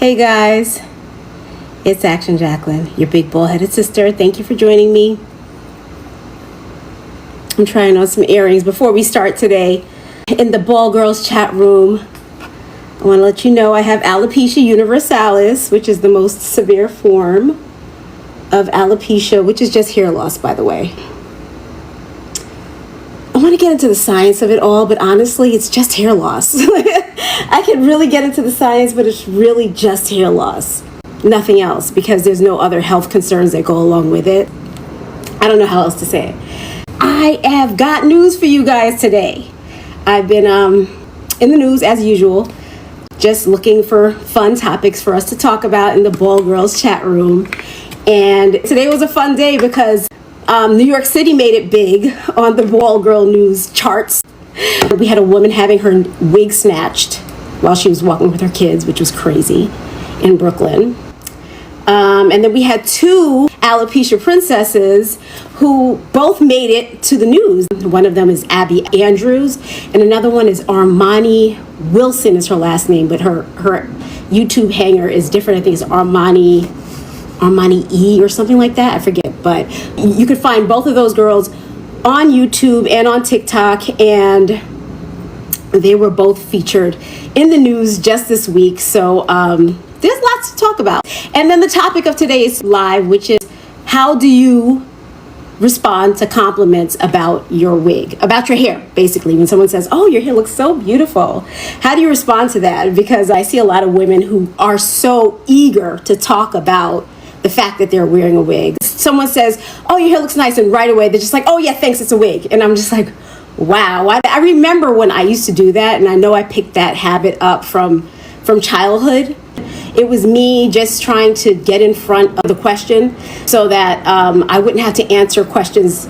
Hey guys, it's Action Jacqueline, your big bull-headed sister. Thank you for joining me. I'm trying on some earrings before we start today. In the Ball Girls chat room, I want to let you know I have alopecia universalis, which is the most severe form of alopecia, which is just hair loss, by the way. I want to get into the science of it all, but honestly, it's just hair loss. I can really get into the science, but it's really just hair loss. Nothing else, because there's no other health concerns that go along with it. I don't know how else to say it. I have got news for you guys today. I've been in the news as usual, just looking for fun topics for us to talk about in the Ball Girls chat room. And today was a fun day because New York City made it big on the Ball Girl news charts. We had a woman having her wig snatched while she was walking with her kids, which was crazy, in Brooklyn. And then we had two alopecia princesses who both made it to the news. One of them is Abby Andrews, and another one is Armani Wilson is her last name, but her YouTube hanger is different. I think it's Armani E or something like that. I forget, but you could find both of those girls on YouTube and on TikTok, and they were both featured in the news just this week. So there's lots to talk about. And then the topic of today's live, which is how do you respond to compliments about your wig, about your hair, basically. When someone says, oh, your hair looks so beautiful, how do you respond to that? Because I see a lot of women who are so eager to talk about the fact that they're wearing a wig. Someone says, oh, your hair looks nice, and right away they're just like, oh yeah, thanks, it's a wig. And I'm just like, wow. I remember when I used to do that, and I know I picked that habit up from childhood. It was me just trying to get in front of the question so that I wouldn't have to answer questions.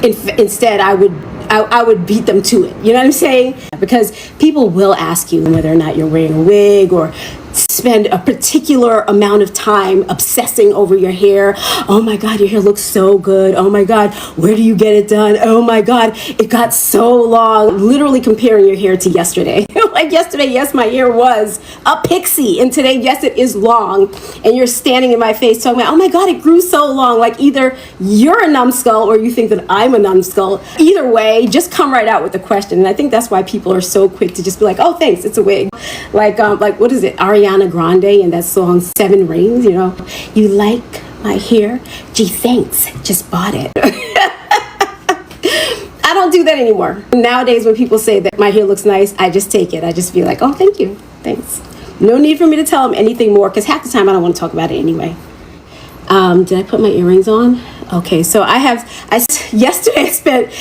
Instead, I would beat them to it. You know what I'm saying? Because people will ask you whether or not you're wearing a wig, or spend a particular amount of time obsessing over your hair. Oh my God, your hair looks so good. Oh my God, where do you get it done? Oh my God, it got so long. Literally comparing your hair to yesterday. Like yesterday, yes, my hair was a pixie. And today, yes, it is long. And you're standing in my face talking about, oh my God, it grew so long. Like either you're a numbskull or you think that I'm a numbskull. Either way, just come right out with the question. And I think that's why people are so quick to just be like, oh, thanks, it's a wig. Like what is it? Ariana Grande and that song 7 Rings, you know, you like my hair? Gee, thanks, just bought it. I don't do that anymore. Nowadays, when people say that my hair looks nice, I just take it. I just be like, oh, thank you, thanks. No need for me to tell them anything more, because half the time I don't want to talk about it anyway. Did I put my earrings on? Okay, so yesterday I spent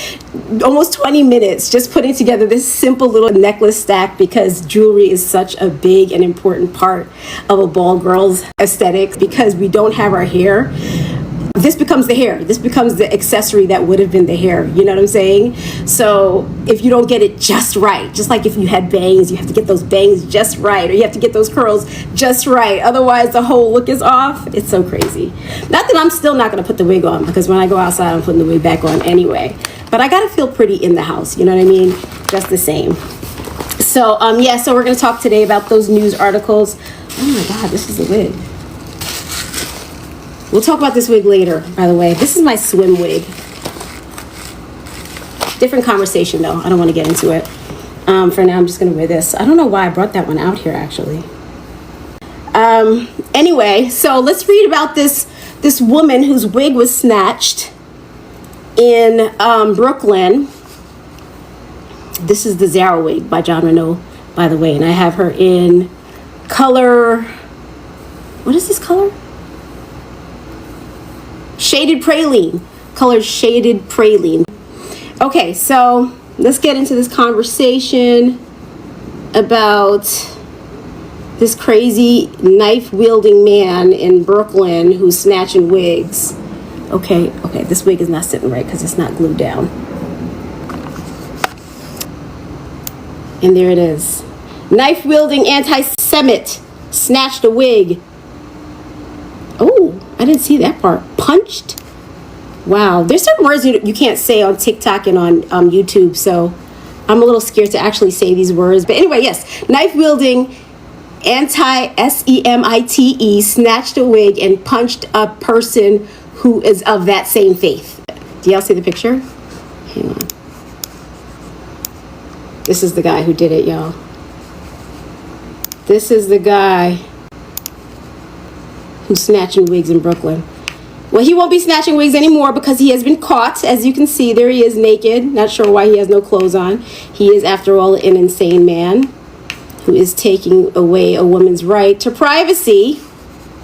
almost 20 minutes just putting together this simple little necklace stack, because jewelry is such a big and important part of a ball girl's aesthetic. Because we don't have our hair, this becomes the hair. This becomes the accessory that would have been the hair. You know what I'm saying? So if you don't get it just right, just like if you had bangs, you have to get those bangs just right, or you have to get those curls just right. Otherwise, the whole look is off. It's so crazy. Not that I'm still not going to put the wig on, because when I go outside, I'm putting the wig back on anyway. But I got to feel pretty in the house. You know what I mean? Just the same. So, so we're going to talk today about those news articles. Oh my God, this is a wig. We'll talk about this wig later, by the way. This is my swim wig. Different conversation, though. I don't want to get into it. For now, I'm just going to wear this. I don't know why I brought that one out here, actually. Anyway, so let's read about this woman whose wig was snatched in Brooklyn. This is the Zara wig by John Renault, by the way. And I have her in color... What is this color? Shaded praline, color shaded praline. Okay, so let's get into this conversation about this crazy knife-wielding man in Brooklyn who's snatching wigs. Okay, this wig is not sitting right because it's not glued down. And there it is. Knife-wielding anti-Semite snatched a wig. Oh, I didn't see that part. Punched? Wow. There's certain words you can't say on TikTok and on YouTube, so I'm a little scared to actually say these words. But anyway, yes, knife-wielding anti-Semite, snatched a wig and punched a person who is of that same faith. Do y'all see the picture? Hang on. This is the guy who did it, y'all. This is the guy who's snatching wigs in Brooklyn. Well, he won't be snatching wigs anymore because he has been caught. As you can see, there he is naked. Not sure why he has no clothes on. He is, after all, an insane man who is taking away a woman's right to privacy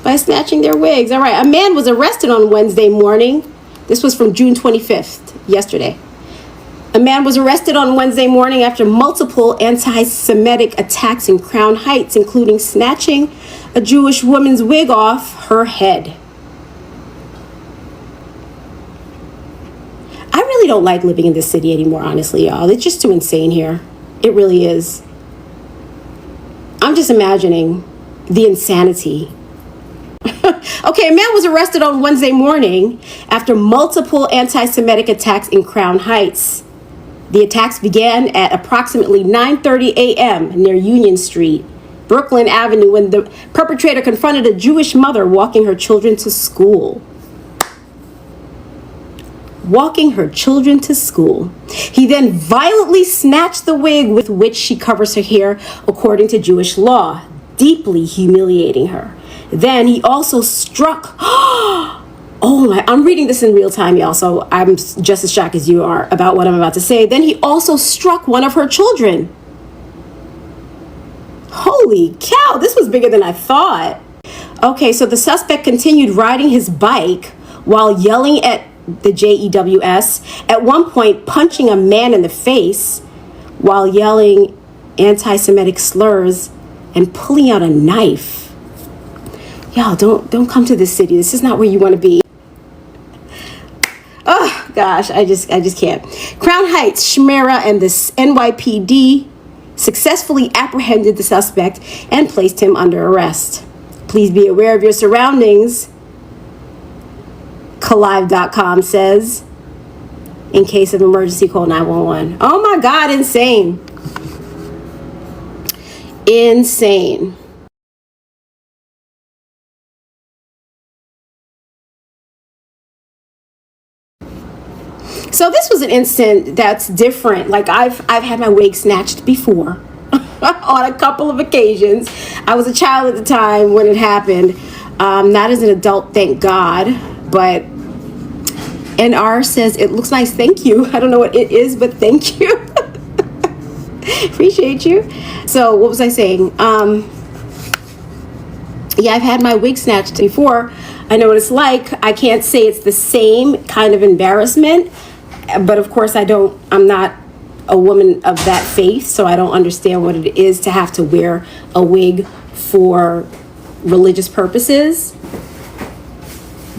by snatching their wigs. All right, a man was arrested on Wednesday morning. This was from June 25th, yesterday. A man was arrested on Wednesday morning after multiple anti-Semitic attacks in Crown Heights, including snatching a Jewish woman's wig off her head. I really don't like living in this city anymore, honestly, y'all. It's just too insane here. It really is. I'm just imagining the insanity. Okay, a man was arrested on Wednesday morning after multiple anti-Semitic attacks in Crown Heights. The attacks began at approximately 9:30 a.m. near Union Street, Brooklyn Avenue, when the perpetrator confronted a Jewish mother walking her children to school. He then violently snatched the wig with which she covers her hair according to Jewish law, deeply humiliating her. Then he also struck... Oh my, I'm reading this in real time, y'all, so I'm just as shocked as you are about what I'm about to say. Then he also struck one of her children. Holy cow, this was bigger than I thought. Okay, so the suspect continued riding his bike while yelling at the JEWS, at one point punching a man in the face while yelling anti-Semitic slurs and pulling out a knife. Y'all, don't come to this city. This is not where you want to be. Oh gosh, I just can't. Crown Heights, Shmera, and the NYPD successfully apprehended the suspect and placed him under arrest. Please be aware of your surroundings, Kalive.com says. In case of emergency, call 911. Oh my God, insane. Insane. So this was an instant that's different. Like I've had my wig snatched before on a couple of occasions. I was a child at the time when it happened. Not as an adult, thank God. But NR says, it looks nice, thank you. I don't know what it is, but thank you. Appreciate you. So what was I saying? Yeah, I've had my wig snatched before. I know what it's like. I can't say it's the same kind of embarrassment. But of course, I'm not a woman of that faith, so I don't understand what it is to have to wear a wig for religious purposes.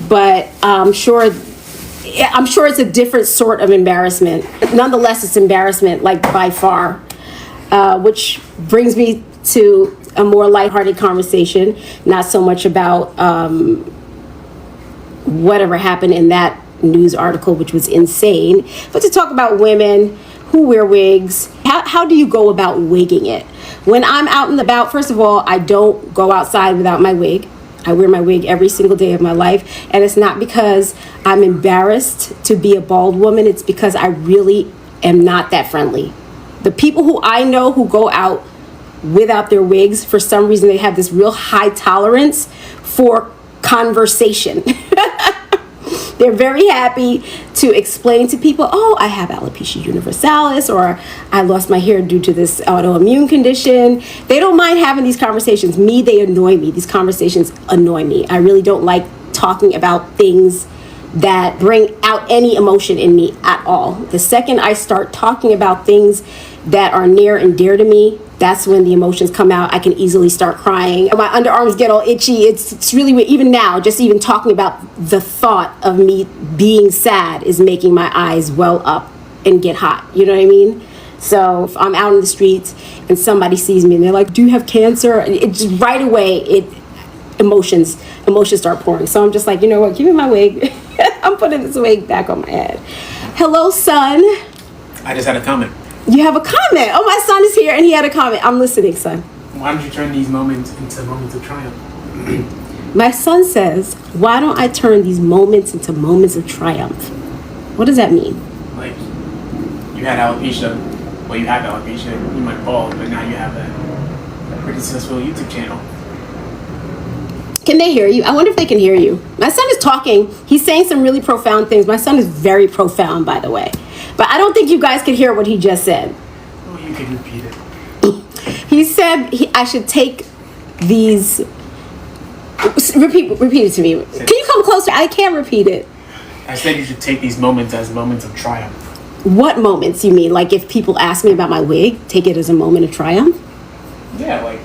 But I'm sure it's a different sort of embarrassment. Nonetheless, it's embarrassment, like by far, which brings me to a more lighthearted conversation, not so much about whatever happened in that news article, which was insane, but to talk about women who wear wigs. How do you go about wigging it? When I'm out and about, first of all, I don't go outside without my wig. I wear my wig every single day of my life, and it's not because I'm embarrassed to be a bald woman. It's because I really am not that friendly. The people who I know who go out without their wigs, for some reason, they have this real high tolerance for conversation. They're very happy to explain to people, oh, I have alopecia universalis, or I lost my hair due to this autoimmune condition. They don't mind having these conversations. Me, they annoy me. These conversations annoy me. I really don't like talking about things that bring out any emotion in me at all. The second I start talking about things that are near and dear to me, that's when the emotions come out. I can easily start crying. My underarms get all itchy. It's really weird. Even now, just even talking about the thought of me being sad is making my eyes well up and get hot. You know what I mean? So if I'm out in the streets and somebody sees me and they're like, do you have cancer? It just right away, emotions start pouring. So I'm just like, you know what? Give me my wig. I'm putting this wig back on my head. Hello, son. I just had a comment. You have a comment. Oh, my son is here and he had a comment. I'm listening, son. Why don't you turn these moments into moments of triumph? My son says, why don't I turn these moments into moments of triumph? What does that mean? Like, you had alopecia. Well, you had alopecia. You went bald, but now you have a pretty successful YouTube channel. Can they hear you? I wonder if they can hear you. My son is talking. He's saying some really profound things. My son is very profound, by the way. But I don't think you guys could hear what he just said. Oh, you can repeat it. He said I should take these... Repeat it to me. Can you come closer? I can't repeat it. I said you should take these moments as moments of triumph. What moments you mean? Like if people ask me about my wig, take it as a moment of triumph? Yeah, like...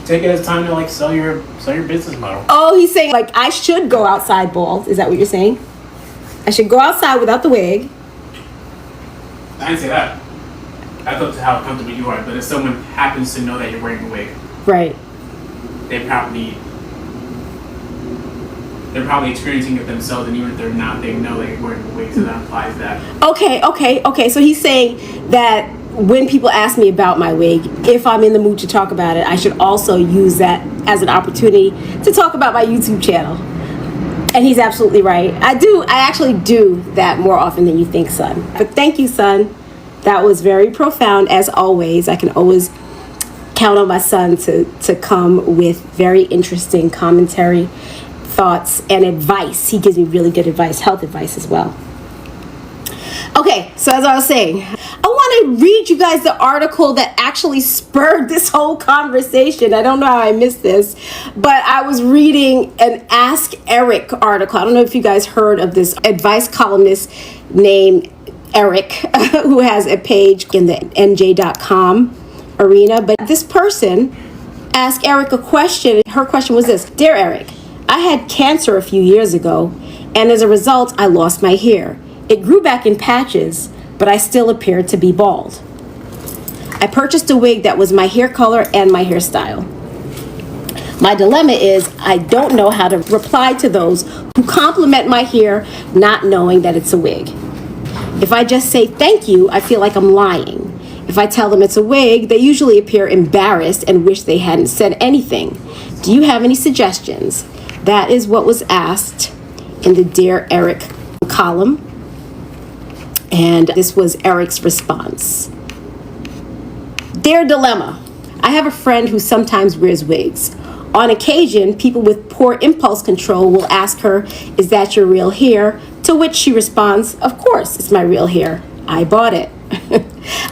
Take it as time to like sell your business model. Oh, he's saying like I should go outside bald. Is that what you're saying? I should go outside without the wig. I didn't say that. That's up to how comfortable you are. But if someone happens to know that you're wearing a wig, right, they're probably experiencing it themselves, and even if they're not, they know that you're wearing a wig, so that implies that. Okay. So he's saying that when people ask me about my wig, if I'm in the mood to talk about it, I should also use that as an opportunity to talk about my YouTube channel. And he's absolutely right. I actually do that more often than you think, son. But thank you, son. That was very profound, as always. I can always count on my son to come with very interesting commentary, thoughts, and advice. He gives me really good advice, health advice as well. Okay, so as I was saying, I want to read you guys the article that actually spurred this whole conversation. I don't know how I missed this, but I was reading an Ask Eric article. I don't know if you guys heard of this advice columnist named Eric, who has a page in the NJ.com arena. But this person asked Eric a question. Her question was this: Dear Eric, I had cancer a few years ago, and as a result, I lost my hair. It grew back in patches, but I still appeared to be bald. I purchased a wig that was my hair color and my hairstyle. My dilemma is I don't know how to reply to those who compliment my hair, not knowing that it's a wig. If I just say thank you, I feel like I'm lying. If I tell them it's a wig, they usually appear embarrassed and wish they hadn't said anything. Do you have any suggestions? That is what was asked in the Dear Eric column. And this was Eric's response. Dear Dilemma, I have a friend who sometimes wears wigs. On occasion, people with poor impulse control will ask her, is that your real hair? To which she responds, of course, it's my real hair. I bought it.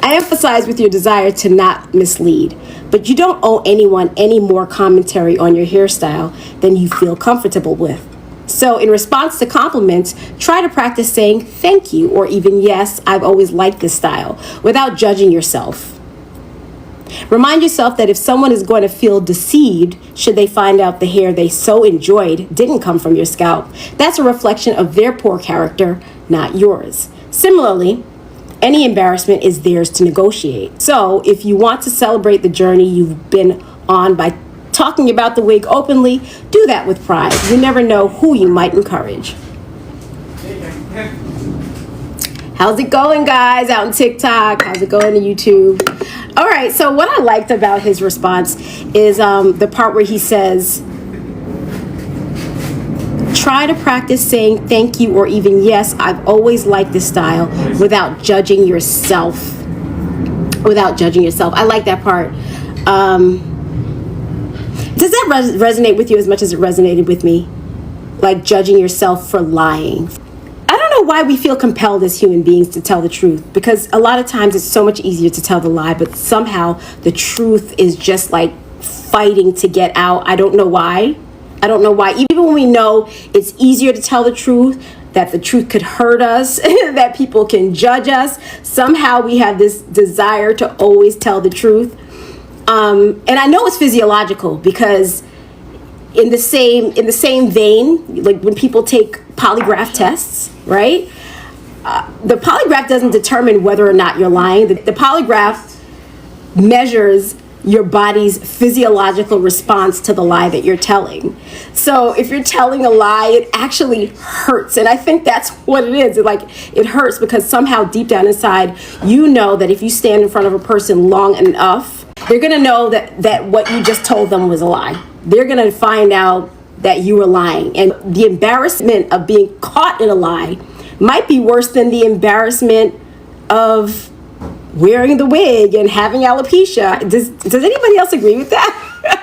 I emphasize with your desire to not mislead, but you don't owe anyone any more commentary on your hairstyle than you feel comfortable with. So in response to compliments, try to practice saying thank you or even yes, I've always liked this style without judging yourself. Remind yourself that if someone is going to feel deceived should they find out the hair they so enjoyed didn't come from your scalp, that's a reflection of their poor character, not yours. Similarly, any embarrassment is theirs to negotiate. So if you want to celebrate the journey you've been on by talking about the wig openly, do that with pride. You never know who you might encourage. How's it going, guys, out on TikTok? How's it going to YouTube? All right, so what I liked about his response is the part where he says, try to practice saying thank you or even yes, I've always liked this style without judging yourself. Without judging yourself. I like that part. Does that resonate with you as much as it resonated with me? Like judging yourself for lying. I don't know why we feel compelled as human beings to tell the truth, because a lot of times it's so much easier to tell the lie, but somehow the truth is just like fighting to get out. I don't know why. Even when we know it's easier to tell the truth, that the truth could hurt us, that people can judge us, somehow we have this desire to always tell the truth. And I know it's physiological because in the same vein, like when people take polygraph tests, right? The polygraph doesn't determine whether or not you're lying. The polygraph measures your body's physiological response to the lie that you're telling. So if you're telling a lie, it actually hurts. And I think that's what it is. It hurts because somehow deep down inside, you know that if you stand in front of a person long enough, they're going to know that what you just told them was a lie. They're going to find out that you were lying. And the embarrassment of being caught in a lie might be worse than the embarrassment of wearing the wig and having alopecia. Does anybody else agree with that?